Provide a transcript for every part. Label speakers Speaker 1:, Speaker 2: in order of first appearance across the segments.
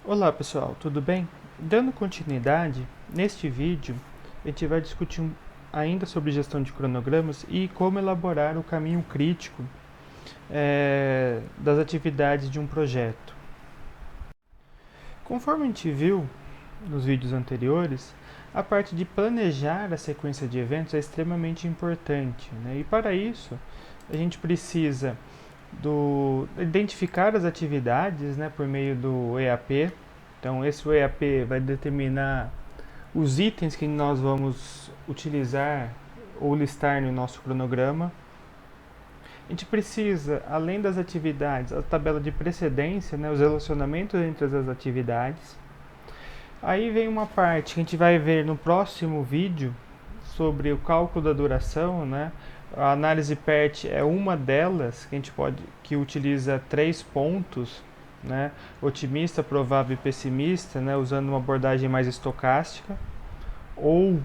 Speaker 1: Olá pessoal, tudo bem? Dando continuidade, neste vídeo a gente vai discutir ainda sobre gestão de cronogramas e como elaborar o caminho crítico das atividades de um projeto. Conforme a gente viu nos vídeos anteriores, a parte de planejar a sequência de eventos é extremamente importante, né? E para isso a gente precisa identificar as atividades, né, por meio do EAP. Então, esse EAP vai determinar os itens que nós vamos utilizar ou listar no nosso cronograma. A gente precisa, além das atividades, a tabela de precedência, né, os relacionamentos entre as atividades. Aí vem uma parte que a gente vai ver no próximo vídeo sobre o cálculo da duração, né? A análise PERT é uma delas que utiliza 3 pontos, né? Otimista, provável e pessimista, né? Usando uma abordagem mais estocástica, ou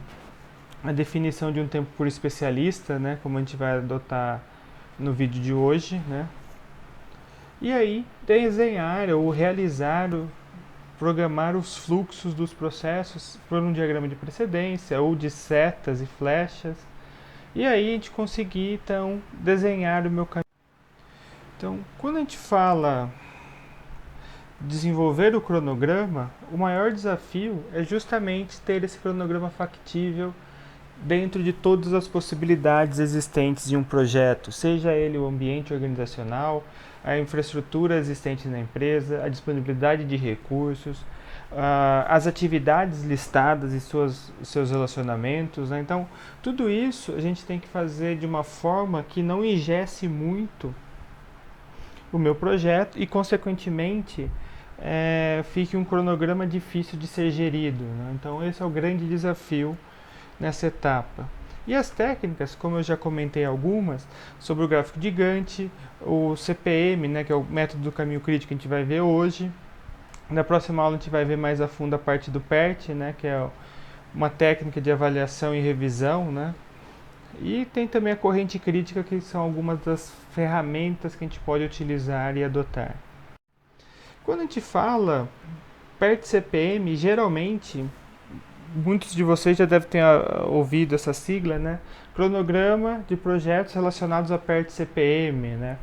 Speaker 1: a definição de um tempo por especialista, né? Como a gente vai adotar no vídeo de hoje, né? E aí desenhar ou programar os fluxos dos processos por um diagrama de precedência ou de setas e flechas. E aí a gente conseguir então desenhar o meu caminho. Então, quando a gente fala desenvolver o cronograma, o maior desafio é justamente ter esse cronograma factível dentro de todas as possibilidades existentes de um projeto, seja ele o ambiente organizacional, a infraestrutura existente na empresa, a disponibilidade de recursos, as atividades listadas e seus relacionamentos, né? Então, tudo isso a gente tem que fazer de uma forma que não engesse muito o meu projeto e, consequentemente, fique um cronograma difícil de ser gerido, né? Então, esse é o grande desafio nessa etapa. E as técnicas, como eu já comentei algumas, sobre o gráfico de Gantt, o CPM, né, que é o método do caminho crítico que a gente vai ver hoje. Na próxima aula a gente vai ver mais a fundo a parte do PERT, né, que é uma técnica de avaliação e revisão, né? E tem também a corrente crítica, que são algumas das ferramentas que a gente pode utilizar e adotar. Quando a gente fala PERT-CPM, geralmente muitos de vocês já devem ter ouvido essa sigla, né? Cronograma de projetos relacionados a PERT-CPM, né?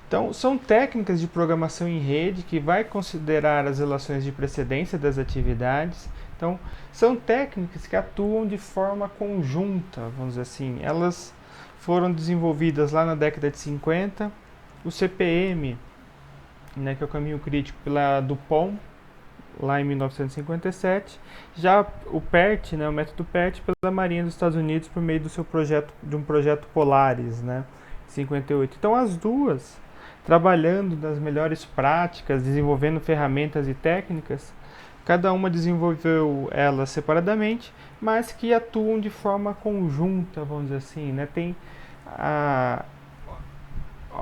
Speaker 1: Então, são técnicas de programação em rede que vai considerar as relações de precedência das atividades. Então, são técnicas que atuam de forma conjunta, vamos dizer assim. Elas foram desenvolvidas lá na década de 50. O CPM, né, que é o caminho crítico, pela Dupont, lá em 1957. Já o PERT, né, o método PERT, pela Marinha dos Estados Unidos por meio de um projeto Polaris, né, 58. Então, as duas trabalhando nas melhores práticas, desenvolvendo ferramentas e técnicas, cada uma desenvolveu elas separadamente, mas que atuam de forma conjunta, vamos dizer assim, né? Tem a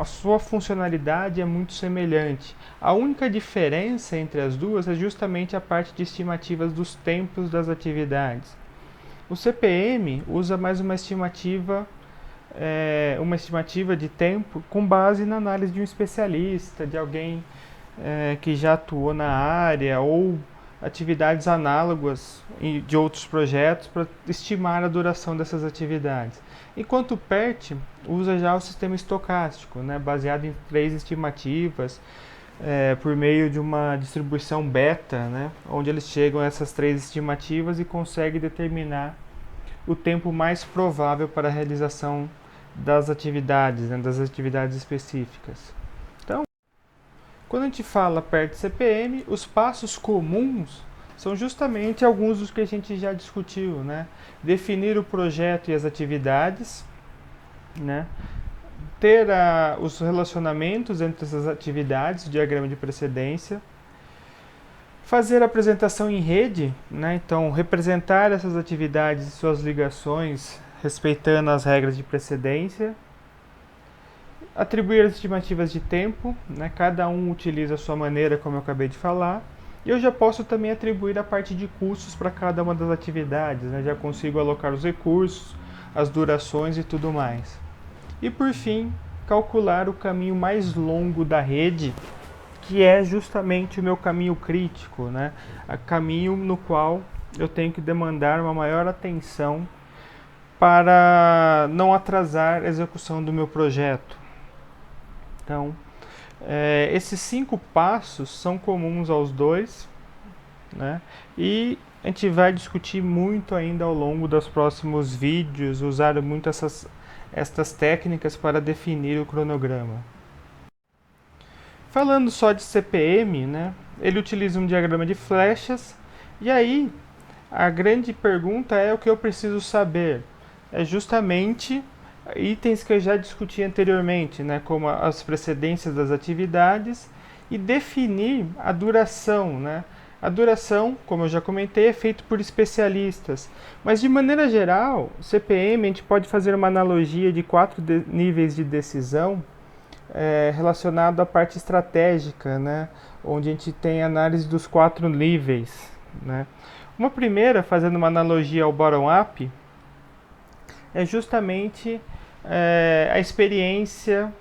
Speaker 1: sua funcionalidade é muito semelhante. A única diferença entre as duas é justamente a parte de estimativas dos tempos das atividades. O CPM usa mais uma estimativa de tempo com base na análise de um especialista, de alguém que já atuou na área, ou atividades análogas de outros projetos para estimar a duração dessas atividades. Enquanto o PERT usa já o sistema estocástico, né, baseado em 3 estimativas, por meio de uma distribuição beta, né, onde eles chegam a essas 3 estimativas e conseguem determinar o tempo mais provável para a realização das atividades, né, das atividades específicas. Então, quando a gente fala perto de CPM, os passos comuns são justamente alguns dos que a gente já discutiu, né? Definir o projeto e as atividades, né? Ter os relacionamentos entre essas atividades, o diagrama de precedência, fazer a apresentação em rede, né? Então representar essas atividades e suas ligações respeitando as regras de precedência, atribuir as estimativas de tempo, né? Cada um utiliza a sua maneira, como eu acabei de falar, e eu já posso também atribuir a parte de custos para cada uma das atividades, né? Já consigo alocar os recursos, as durações e tudo mais. E por fim, calcular o caminho mais longo da rede que é justamente o meu caminho crítico, né? O caminho no qual eu tenho que demandar uma maior atenção para não atrasar a execução do meu projeto. Então, esses 5 passos são comuns aos dois, né? E a gente vai discutir muito ainda ao longo dos próximos vídeos, usar muito estas técnicas para definir o cronograma. Falando só de CPM, né? Ele utiliza um diagrama de flechas, e aí a grande pergunta é o que eu preciso saber. É justamente itens que eu já discuti anteriormente, né, como as precedências das atividades e definir a duração, né? A duração, como eu já comentei, é feito por especialistas, mas de maneira geral, CPM a gente pode fazer uma analogia de 4 níveis de decisão relacionado à parte estratégica, né, onde a gente tem análise dos 4 níveis, né? Uma primeira, fazendo uma analogia ao bottom-up, é justamente a experiência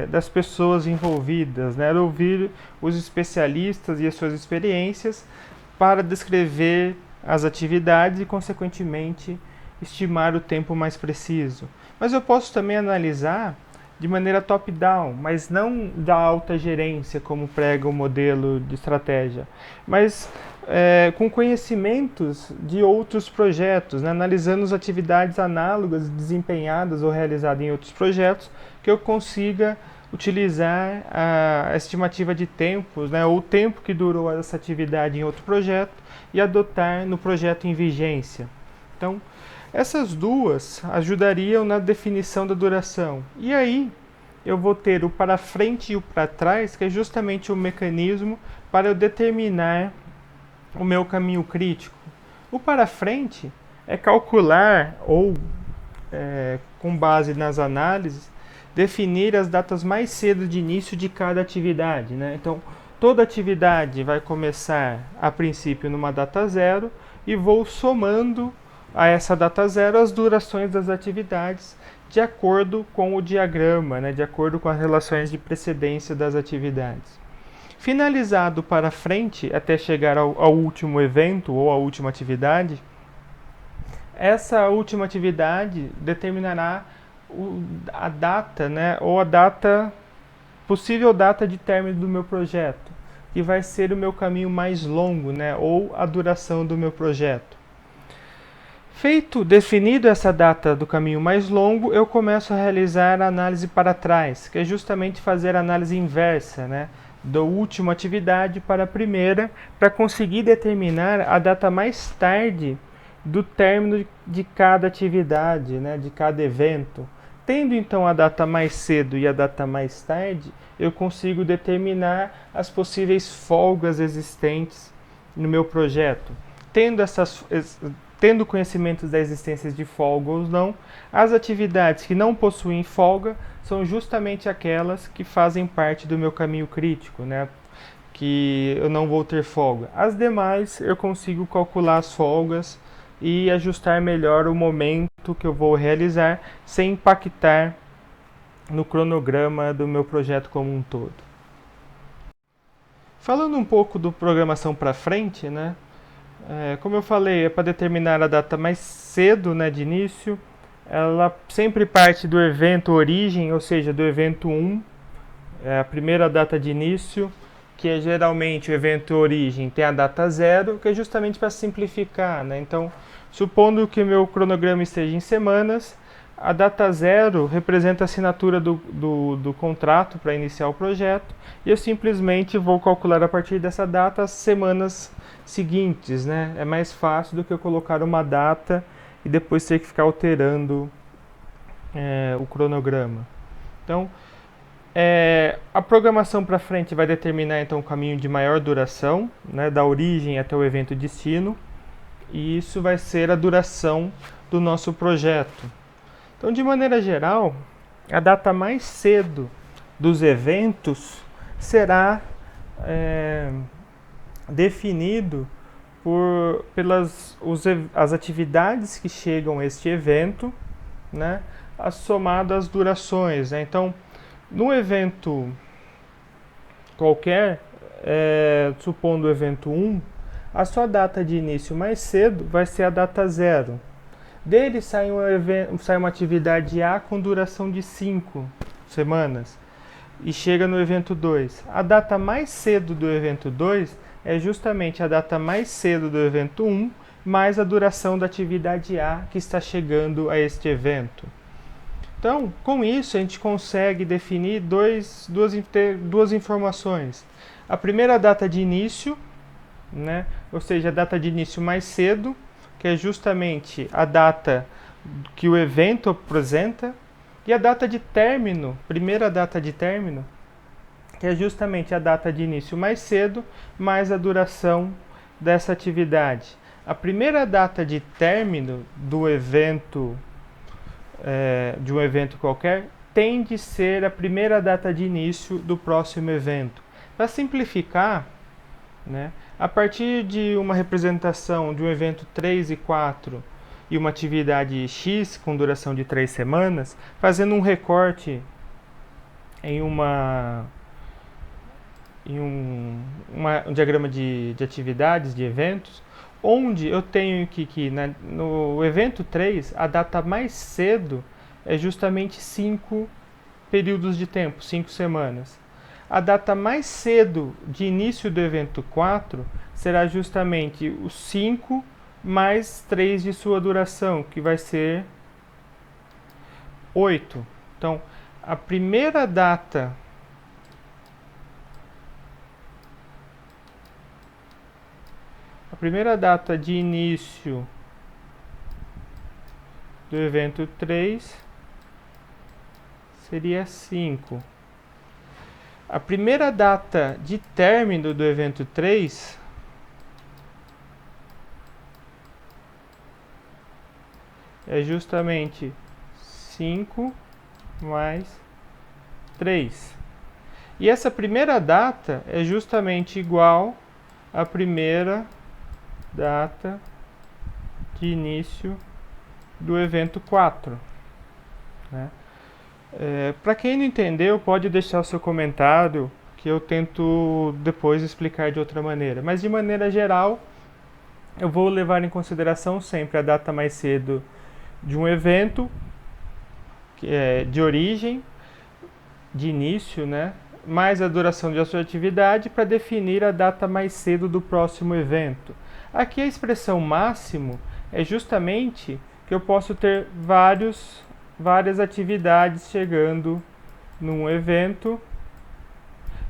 Speaker 1: das pessoas envolvidas, né? Ouvir os especialistas e as suas experiências para descrever as atividades e, consequentemente, estimar o tempo mais preciso. Mas eu posso também analisar de maneira top-down, mas não da alta gerência, como prega o modelo de estratégia, mas com conhecimentos de outros projetos, né? Analisando as atividades análogas desempenhadas ou realizadas em outros projetos, que eu consiga utilizar a estimativa de tempos, né? Ou o tempo que durou essa atividade em outro projeto e adotar no projeto em vigência. Então, essas duas ajudariam na definição da duração. E aí, eu vou ter o para frente e o para trás, que é justamente o mecanismo para eu determinar o meu caminho crítico. O para frente é calcular ou, com base nas análises, definir as datas mais cedo de início de cada atividade, né? Então, toda atividade vai começar, a princípio, numa data zero e vou somando a essa data zero as durações das atividades de acordo com o diagrama, né? De acordo com as relações de precedência das atividades. Finalizado para frente, até chegar ao último evento ou à última atividade, essa última atividade determinará a data, né, ou possível data de término do meu projeto, que vai ser o meu caminho mais longo, né, ou a duração do meu projeto. Definido essa data do caminho mais longo, eu começo a realizar a análise para trás, que é justamente fazer a análise inversa, né, da última atividade para a primeira, para conseguir determinar a data mais tarde do término de cada atividade, né, de cada evento. Tendo então a data mais cedo e a data mais tarde, eu consigo determinar as possíveis folgas existentes no meu projeto. Tendo conhecimento da existência de folga ou não, as atividades que não possuem folga são justamente aquelas que fazem parte do meu caminho crítico, né? Que eu não vou ter folga. As demais eu consigo calcular as folgas e ajustar melhor o momento que eu vou realizar sem impactar no cronograma do meu projeto como um todo. Falando um pouco do programação para frente, né? Como eu falei, é para determinar a data mais cedo, né, de início. Ela sempre parte do evento origem, ou seja, do evento 1, a primeira data de início, que é geralmente o evento origem tem a data 0, que é justamente para simplificar, né? Então, supondo que o meu cronograma esteja em semanas, a data 0 representa a assinatura do contrato para iniciar o projeto, e eu simplesmente vou calcular a partir dessa data as semanas seguintes, né? É mais fácil do que eu colocar uma data e depois ter que ficar alterando o cronograma. Então, a programação para frente vai determinar então o caminho de maior duração, né, da origem até o evento destino, e isso vai ser a duração do nosso projeto. Então, de maneira geral, a data mais cedo dos eventos será definido pelas as atividades que chegam a este evento, né, somado às durações, né? Então, no evento qualquer, supondo o evento 1, a sua data de início mais cedo vai ser a data 0. Dele sai uma atividade A com duração de 5 semanas e chega no evento 2. A data mais cedo do evento 2 é justamente a data mais cedo do evento 1 mais a duração da atividade A que está chegando a este evento. Então, com isso, a gente consegue definir duas informações. A primeira data de início, né? Ou seja, a data de início mais cedo, que é justamente a data que o evento apresenta, e a data de término, primeira data de término, que é justamente a data de início mais cedo, mais a duração dessa atividade. A primeira data de término do evento, de um evento qualquer, tem de ser a primeira data de início do próximo evento. Para simplificar, né, a partir de uma representação de um evento 3 e 4 e uma atividade X com duração de 3 semanas, fazendo um recorte em um diagrama de atividades, de eventos, onde eu tenho que no evento 3, a data mais cedo é justamente 5 períodos de tempo, 5 semanas. A data mais cedo de início do evento 4 será justamente os 5 mais 3 de sua duração, que vai ser 8. Então, a primeira data de início do evento 3 seria 5. A primeira data de término do evento 3 é justamente 5 mais 3. E essa primeira data é justamente igual à primeira data de início do evento 4. Né? Para quem não entendeu, pode deixar o seu comentário que eu tento depois explicar de outra maneira. Mas de maneira geral, eu vou levar em consideração sempre a data mais cedo de um evento, que é de origem, de início, né? Mais a duração de sua atividade para definir a data mais cedo do próximo evento. Aqui a expressão máximo é justamente que eu posso ter várias atividades chegando num evento,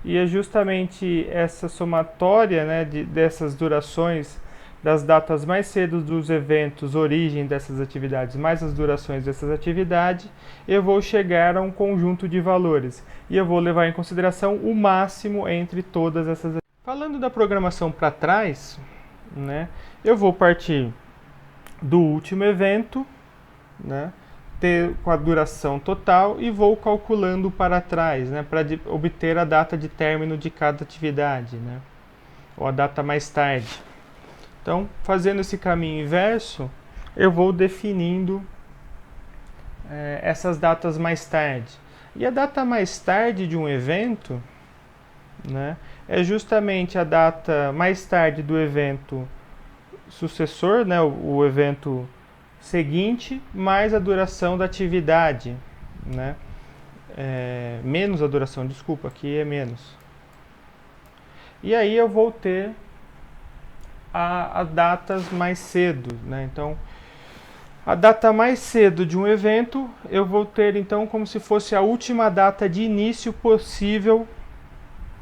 Speaker 1: e é justamente essa somatória, né, dessas durações das datas mais cedo dos eventos, origem dessas atividades, mais as durações dessas atividades, eu vou chegar a um conjunto de valores e eu vou levar em consideração o máximo entre todas essas. Falando da programação para trás, né, eu vou partir do último evento, né, com a duração total, e vou calculando para trás, né, para obter a data de término de cada atividade, né, ou a data mais tarde. Então, fazendo esse caminho inverso, eu vou definindo essas datas mais tarde. E a data mais tarde de um evento, né, é justamente a data mais tarde do evento sucessor, né, o evento seguinte, mais a duração da atividade, né, menos a duração, desculpa, aqui é menos. E aí eu vou ter as datas mais cedo, né? Então, a data mais cedo de um evento, eu vou ter então como se fosse a última data de início possível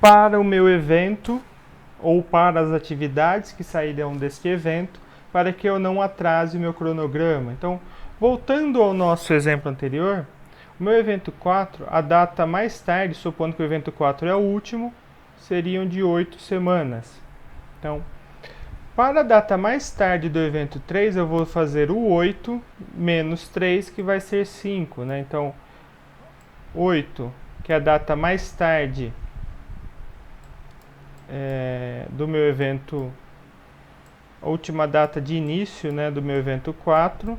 Speaker 1: para o meu evento ou para as atividades que sairão deste evento, para que eu não atrase o meu cronograma. Então, voltando ao nosso exemplo anterior, o meu evento 4, a data mais tarde, supondo que o evento 4 é o último, seriam de 8 semanas. Então, para a data mais tarde do evento 3, eu vou fazer o 8 menos 3, que vai ser 5. Né? Então, 8, que é a data mais tarde do meu evento, a última data de início, né, do meu evento 4,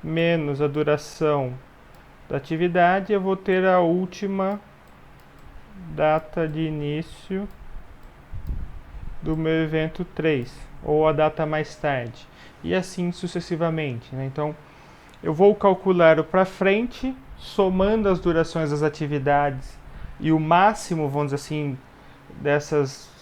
Speaker 1: menos a duração da atividade, eu vou ter a última data de início do meu evento 3, ou a data mais tarde, e assim sucessivamente, né? Então, eu vou calcular o para frente, somando as durações das atividades e o máximo, vamos dizer assim, dessas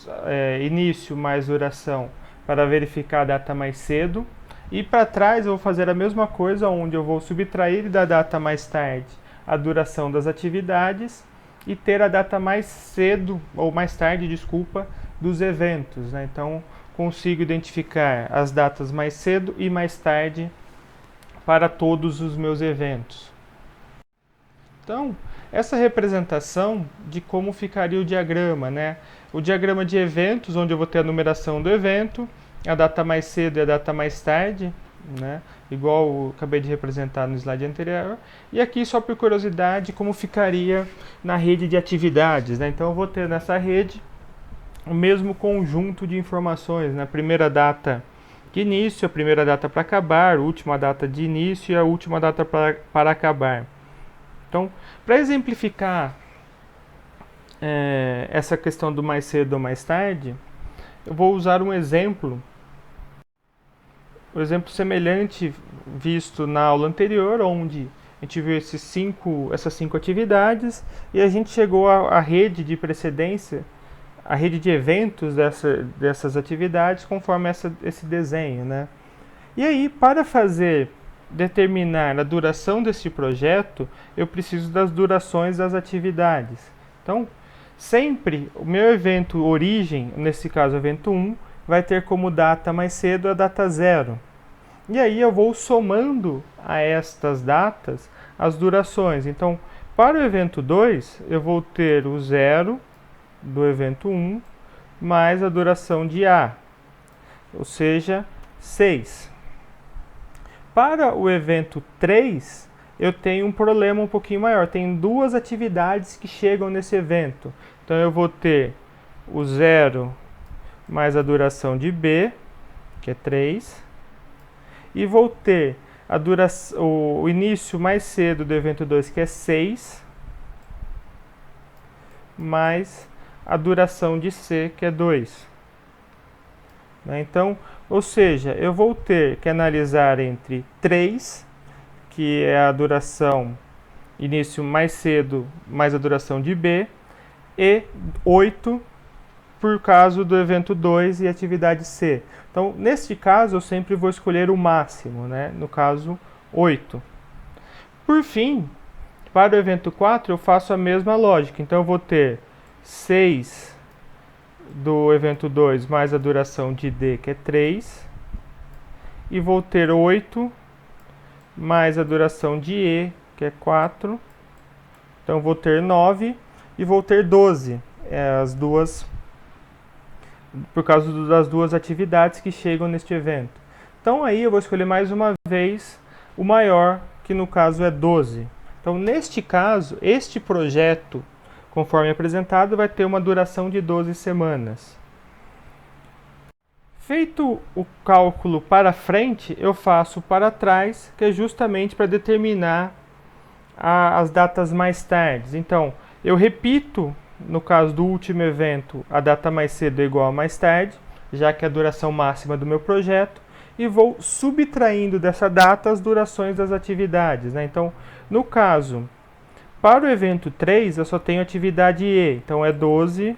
Speaker 1: início mais duração, para verificar a data mais cedo. E para trás eu vou fazer a mesma coisa, onde eu vou subtrair da data mais tarde a duração das atividades e ter a data mais cedo, ou mais tarde, desculpa, dos eventos, né? Então, consigo identificar as datas mais cedo e mais tarde para todos os meus eventos. Então, essa representação de como ficaria o diagrama, né? O diagrama de eventos, onde eu vou ter a numeração do evento, a data mais cedo e a data mais tarde, né? Igual eu acabei de representar no slide anterior. E aqui, só por curiosidade, como ficaria na rede de atividades, né? Então, eu vou ter nessa rede o mesmo conjunto de informações, né? A primeira data de início, a primeira data para acabar, a última data de início e a última data para acabar. Então, para exemplificar essa questão do mais cedo ou mais tarde, eu vou usar um exemplo semelhante visto na aula anterior, onde a gente viu essas cinco atividades e a gente chegou à rede de precedência, a rede de eventos dessas atividades conforme esse desenho, né? E aí, para determinar a duração desse projeto, eu preciso das durações das atividades. Então, sempre o meu evento origem, nesse caso evento 1, vai ter como data mais cedo a data 0. E aí eu vou somando a estas datas as durações. Então, para o evento 2, eu vou ter o 0 do evento 1 mais a duração de A, ou seja, 6. Para o evento 3, eu tenho um problema um pouquinho maior. Tem duas atividades que chegam nesse evento. Então, eu vou ter o 0 mais a duração de B, que é 3. E vou ter o início mais cedo do evento 2, que é 6. Mais a duração de C, que é 2. Então, ou seja, eu vou ter que analisar entre 3, que é a duração início mais cedo, mais a duração de B, e 8, por causa do evento 2 e atividade C. Então, neste caso, eu sempre vou escolher o máximo, né? No caso, 8. Por fim, para o evento 4, eu faço a mesma lógica. Então, eu vou ter 6 do evento 2 mais a duração de D, que é 3. E vou ter 8 mais a duração de E, que é 4. Então, vou ter 9 e vou ter 12. As duas, por causa das duas atividades que chegam neste evento. Então, aí eu vou escolher mais uma vez o maior, que no caso é 12. Então, neste caso, este projeto, conforme apresentado, vai ter uma duração de 12 semanas. Feito o cálculo para frente, eu faço para trás, que é justamente para determinar as datas mais tardes. Então, eu repito, no caso do último evento, a data mais cedo é igual a mais tarde, já que é a duração máxima do meu projeto, e vou subtraindo dessa data as durações das atividades, né? Então, no caso, para o evento 3, eu só tenho atividade E, então é 12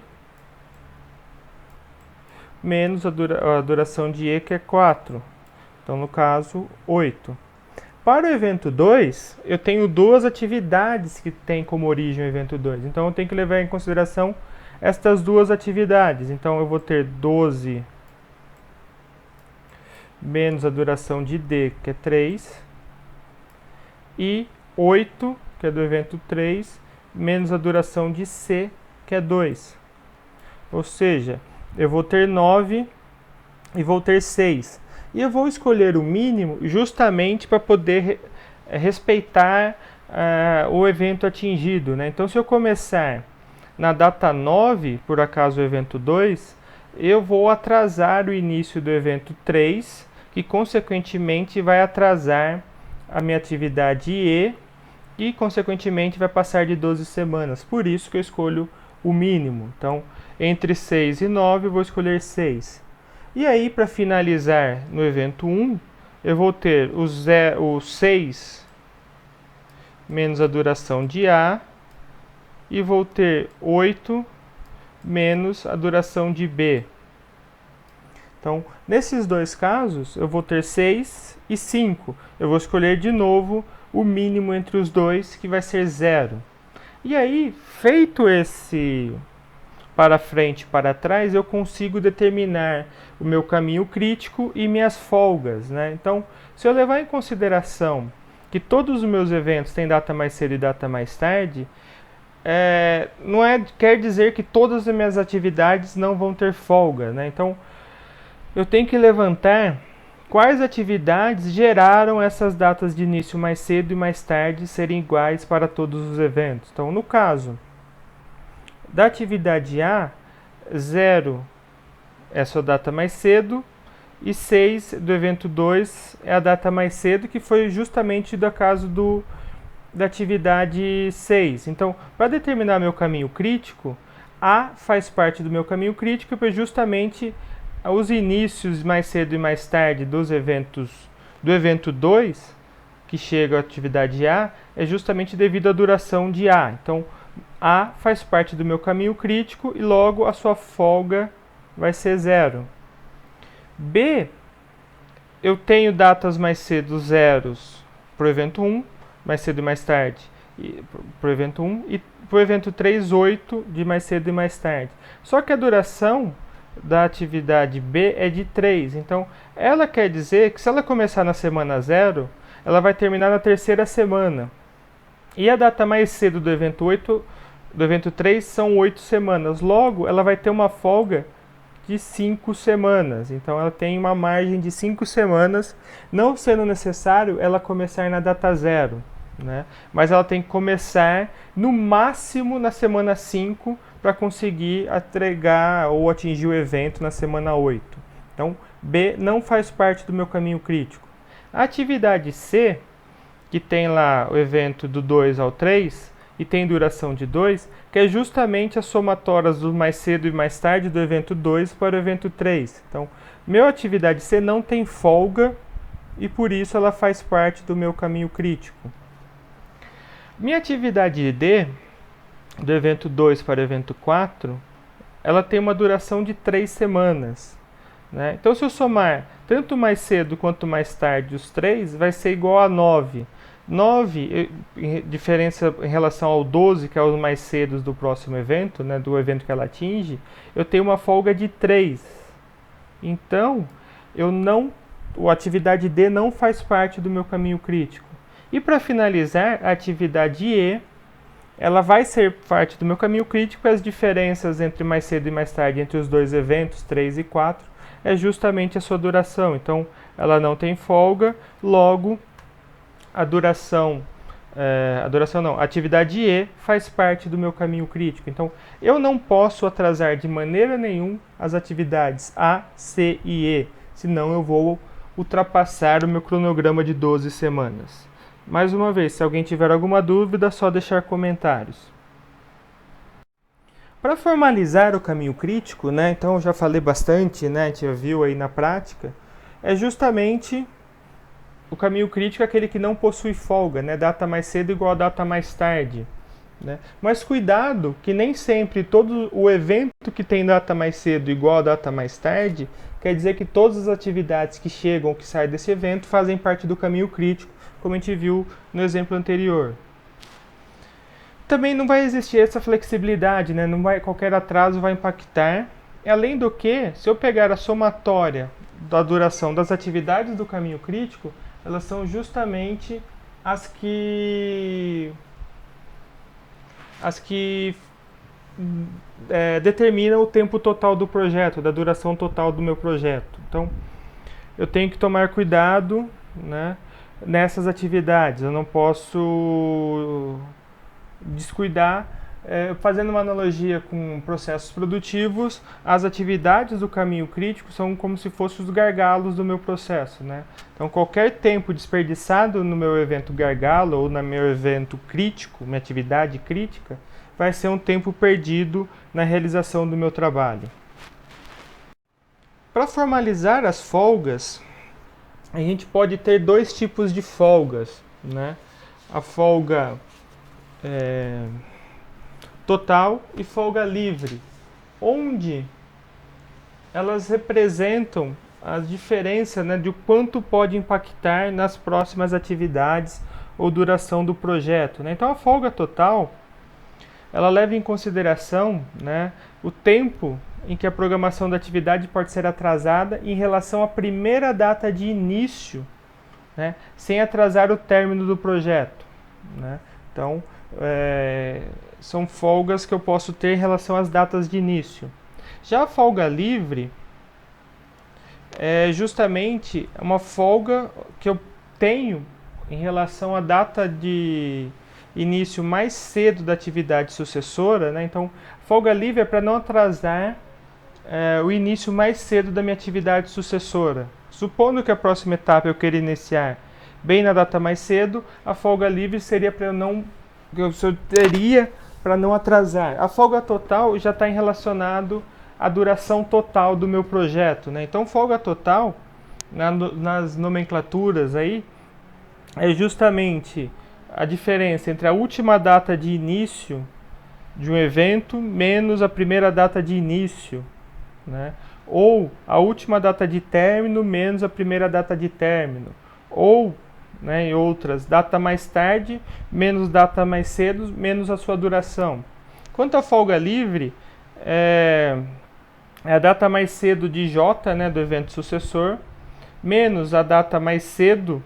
Speaker 1: menos a duração de E, que é 4. Então, no caso, 8. Para o evento 2, eu tenho duas atividades que têm como origem o evento 2. Então, eu tenho que levar em consideração estas duas atividades. Então, eu vou ter 12 menos a duração de D, que é 3, e 8, que é do evento 3, menos a duração de C, que é 2. Ou seja, eu vou ter 9 e vou ter 6. E eu vou escolher o mínimo justamente para poder respeitar o evento atingido, né? Então, se eu começar na data 9, por acaso o evento 2, eu vou atrasar o início do evento 3, que consequentemente vai atrasar a minha atividade E e consequentemente vai passar de 12 semanas. Por isso que eu escolho o mínimo. Então, entre 6 e 9, eu vou escolher 6. E aí, para finalizar no evento 1, eu vou ter o 6 menos a duração de A, e vou ter 8 menos a duração de B. Então, nesses dois casos, eu vou ter 6 e 5. Eu vou escolher de novo o mínimo entre os dois, que vai ser 0. E aí, feito esse para frente e para trás, eu consigo determinar o meu caminho crítico e minhas folgas, né? Então, se eu levar em consideração que todos os meus eventos têm data mais cedo e data mais tarde, quer dizer que todas as minhas atividades não vão ter folga, né? Então, eu tenho que levantar quais atividades geraram essas datas de início mais cedo e mais tarde serem iguais para todos os eventos. Então, no caso da atividade A, 0 é a sua data mais cedo e 6 do evento 2 é a data mais cedo, que foi justamente do caso da atividade 6. Então, para determinar meu caminho crítico, A faz parte do meu caminho crítico, pois justamente os inícios mais cedo e mais tarde dos eventos do evento 2, que chega à atividade A, é justamente devido à duração de A. Então, A faz parte do meu caminho crítico e logo a sua folga vai ser 0. B, eu tenho datas mais cedo zeros para o evento 1, mais cedo e mais tarde para o evento 1, e para o evento 3, 8 de mais cedo e mais tarde. Só que a duração da atividade B é de 3. Então, ela quer dizer que se ela começar na semana 0, ela vai terminar na terceira semana. E a data mais cedo do evento 3 são 8 semanas. Logo, ela vai ter uma folga de 5 semanas. Então, ela tem uma margem de 5 semanas, não sendo necessário ela começar na data 0. Né? Mas ela tem que começar no máximo na semana 5 para conseguir entregar ou atingir o evento na semana 8. Então, B não faz parte do meu caminho crítico. A atividade C, que tem lá o evento do 2 ao 3 e tem duração de 2, que é justamente as somatórias do mais cedo e mais tarde do evento 2 para o evento 3. Então, meu atividade C não tem folga e por isso ela faz parte do meu caminho crítico. Minha atividade D, do evento 2 para o evento 4, ela tem uma duração de 3 semanas. Né? Então, se eu somar tanto mais cedo quanto mais tarde os 3, vai ser igual a 9. 9, diferença em relação ao 12, que é os mais cedos do próximo evento, né, do evento que ela atinge, eu tenho uma folga de 3. Então, a atividade D não faz parte do meu caminho crítico. E para finalizar, a atividade E, ela vai ser parte do meu caminho crítico, e as diferenças entre mais cedo e mais tarde entre os dois eventos, 3 e 4, é justamente a sua duração. Então, ela não tem folga, logo, a atividade E faz parte do meu caminho crítico. Então, eu não posso atrasar de maneira nenhuma as atividades A, C e E, senão eu vou ultrapassar o meu cronograma de 12 semanas. Mais uma vez, se alguém tiver alguma dúvida, é só deixar comentários. Para formalizar o caminho crítico, né, então eu já falei bastante, né, a gente já viu aí na prática, é justamente o caminho crítico é aquele que não possui folga, né, data mais cedo igual a data mais tarde. Né? Mas cuidado que nem sempre todo o evento que tem data mais cedo igual a data mais tarde quer dizer que todas as atividades que chegam ou que saem desse evento fazem parte do caminho crítico, como a gente viu no exemplo anterior. Também não vai existir essa flexibilidade, né? Qualquer atraso vai impactar. Além do que, se eu pegar a somatória da duração das atividades do caminho crítico, elas são justamente as que determinam o tempo total do projeto, da duração total do meu projeto. Então, eu tenho que tomar cuidado, né, nessas atividades. Eu não posso descuidar. Fazendo uma analogia com processos produtivos, as atividades do caminho crítico são como se fossem os gargalos do meu processo, né? Então, qualquer tempo desperdiçado no meu evento gargalo ou no meu evento crítico, minha atividade crítica, vai ser um tempo perdido na realização do meu trabalho. Para formalizar as folgas, a gente pode ter dois tipos de folgas, né? A folga total e folga livre, onde elas representam a diferença, né, de quanto pode impactar nas próximas atividades ou duração do projeto, né? Então a folga total, ela leva em consideração, né, o tempo em que a programação da atividade pode ser atrasada em relação à primeira data de início, né, sem atrasar o término do projeto, né? Então, são folgas que eu posso ter em relação às datas de início. Já a folga livre é justamente uma folga que eu tenho em relação à data de início mais cedo da atividade sucessora, né? Então, folga livre é para não atrasar o início mais cedo da minha atividade sucessora. Supondo que a próxima etapa eu queira iniciar bem na data mais cedo, a folga livre seria para eu teria para não atrasar. A folga total já está relacionado à duração total do meu projeto, né? Então, folga total, nas nomenclaturas aí, é justamente a diferença entre a última data de início de um evento menos a primeira data de início, né? Ou a última data de término menos a primeira data de término, ou, né, em outras, data mais tarde menos data mais cedo menos a sua duração. Quanto à folga livre, é a data mais cedo de J, né, do evento sucessor, menos a data mais cedo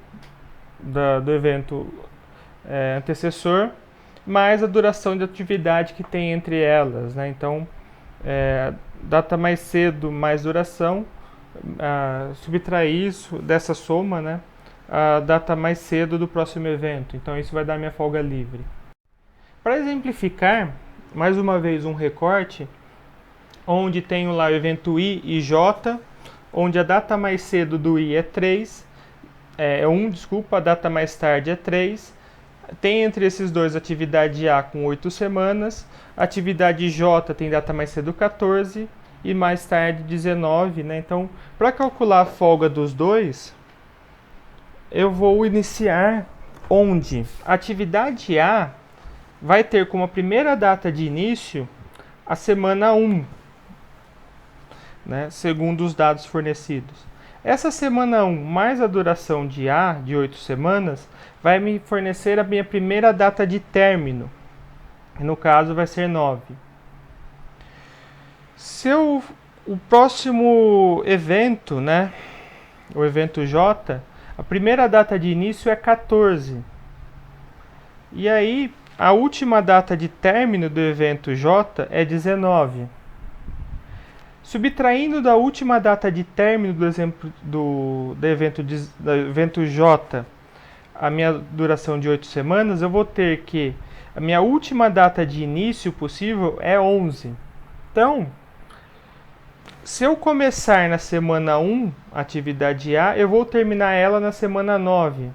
Speaker 1: do evento antecessor, mais a duração de atividade que tem entre elas, né? Então, data mais cedo mais duração, subtrair isso dessa soma, né, a data mais cedo do próximo evento. Então, isso vai dar minha folga livre. Para exemplificar, mais uma vez um recorte, onde tenho lá o evento I e J, onde a data mais cedo do I é 3, a data mais tarde é 3. Tem entre esses dois atividade A com 8 semanas, atividade J tem data mais cedo 14 e mais tarde 19, né? Então, para calcular a folga dos dois, eu vou iniciar onde a atividade A vai ter como a primeira data de início a semana 1, né, segundo os dados fornecidos. Essa semana 1 mais a duração de A, de 8 semanas, vai me fornecer a minha primeira data de término. No caso, vai ser 9. Se o próximo evento, né, o evento J, a primeira data de início é 14. E aí, a última data de término do evento J é 19. Subtraindo da última data de término do evento J a minha duração de 8 semanas, eu vou ter que a minha última data de início possível é 11. Então, se eu começar na semana 1, atividade A, eu vou terminar ela na semana 9.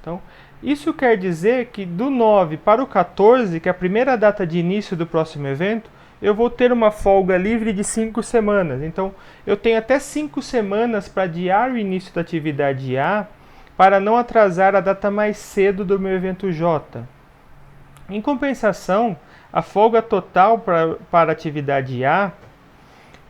Speaker 1: Então, isso quer dizer que do 9 para o 14, que é a primeira data de início do próximo evento, eu vou ter uma folga livre de 5 semanas. Então, eu tenho até 5 semanas para adiar o início da atividade A, para não atrasar a data mais cedo do meu evento J. Em compensação, a folga total para a atividade A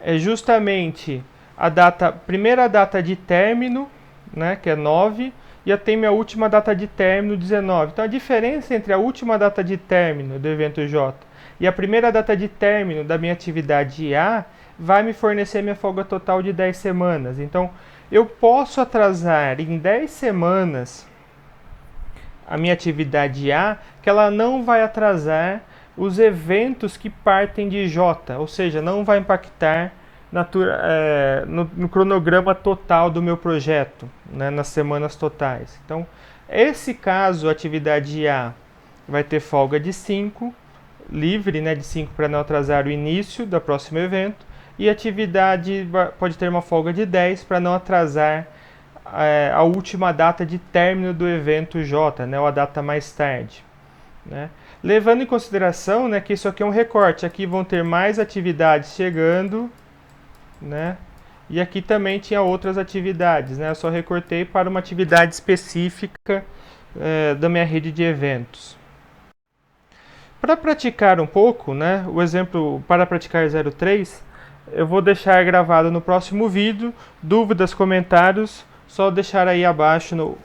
Speaker 1: é justamente a primeira data de término, né, que é 9, e eu tenho minha última data de término, 19. Então, a diferença entre a última data de término do evento J e a primeira data de término da minha atividade A vai me fornecer minha folga total de 10 semanas. Então, eu posso atrasar em 10 semanas a minha atividade A, que ela não vai atrasar os eventos que partem de J, ou seja, não vai impactar no cronograma total do meu projeto, né, nas semanas totais. Então, esse caso, a atividade A vai ter folga de 5, livre, né, de 5 para não atrasar o início do próximo evento, e a atividade pode ter uma folga de 10 para não atrasar a última data de término do evento J, né, ou a data mais tarde, né. Levando em consideração, né, que isso aqui é um recorte, aqui vão ter mais atividades chegando, né? E aqui também tinha outras atividades, né? Eu só recortei para uma atividade específica da minha rede de eventos. Para praticar um pouco, né, o exemplo para praticar 03, eu vou deixar gravado no próximo vídeo. Dúvidas, comentários, só deixar aí abaixo